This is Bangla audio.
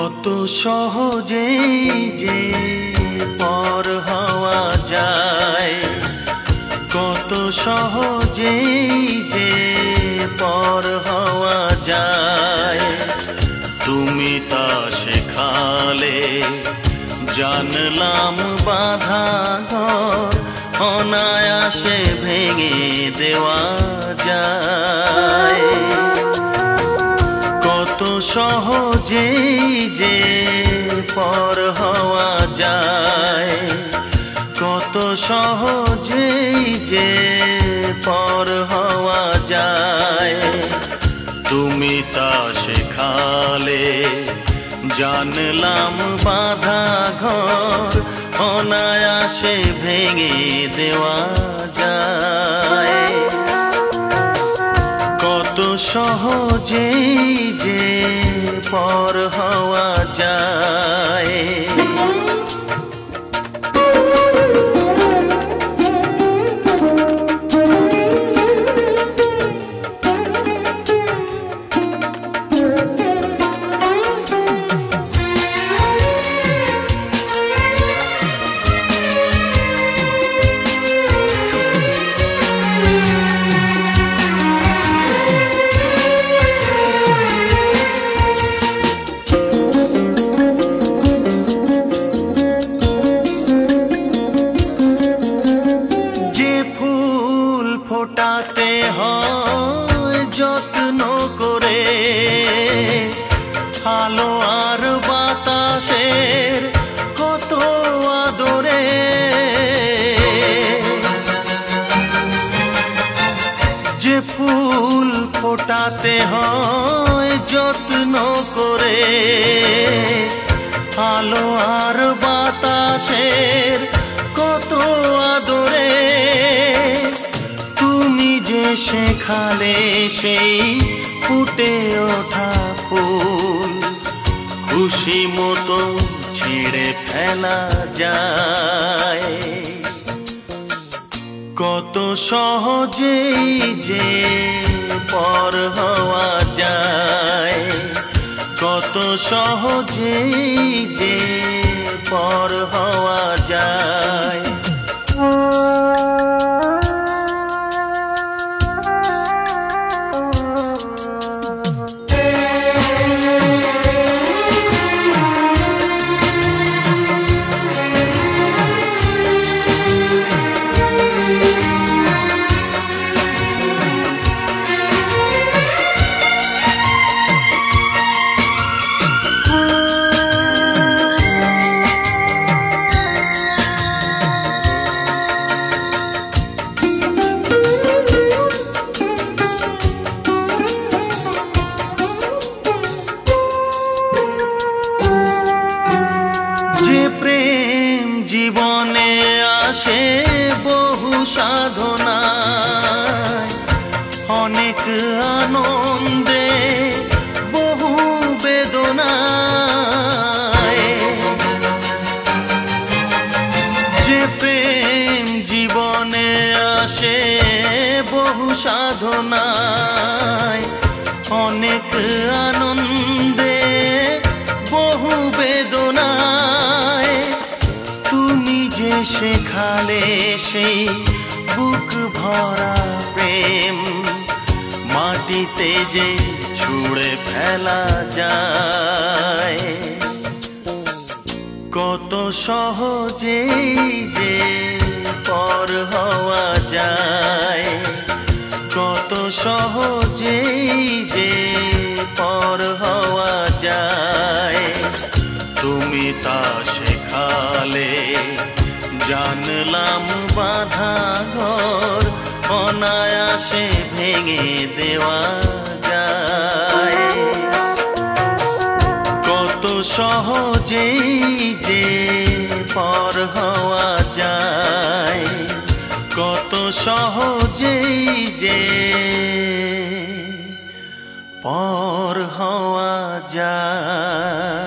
কত সহজেই যে পর হওয়া যায়, কত সহজেই যে পর হওয়া যায়। তুমি তা শেখালে জানলাম বাধা ঘর অনায়াসে ভেঙে দেওয়া যায়। কত সহজেই যে পর হওয়া যায়, কত সহজেই যে পর হওয়া যায়। তুমি তা শেখালে জানলাম বাধা ঘর অনায়াসে ভেঙে দেওয়া যায়। কত সহজেই যে পর হওয়া যায়। ফোটাতে হয় যত্ন করে, আলো আর বাতাসের কত আদরে। যে ফুল ফোটাতে হয় যত্ন করে, আলো আর বাতাসের কত আদরে। শেখালে সেই ফুটে ওঠা ফুল খুশি মতো ছিঁড়ে ফেলা যায়। কত সহজেই যে পর হওয়া যায়, কত সহজেই যে পর হওয়া যায়। প্রেম জীবনে আসে বহু সাধনায়, অনেক আনন্দে বহু বেদনায়। যে প্রেম জীবনে আসে বহু সাধনায়, অনেক আনন্দে বহু বেদনায়। তুমি যে শেখালে সেই বুক ভরা প্রেম মাটিতে যে ছুঁড়ে ফেলা যায়। কত সহজেই যে পর হওয়া যায়, কত সহজেই যে পর হওয়া যায়। তুমি তা শেখালে জানলাম বাধা ঘর অনায়াসে ভেঙে দেওয়া যায়। কত সহজেই যে পর হওয়া যায়, কত সহজেই যে পর হওয়া যায়।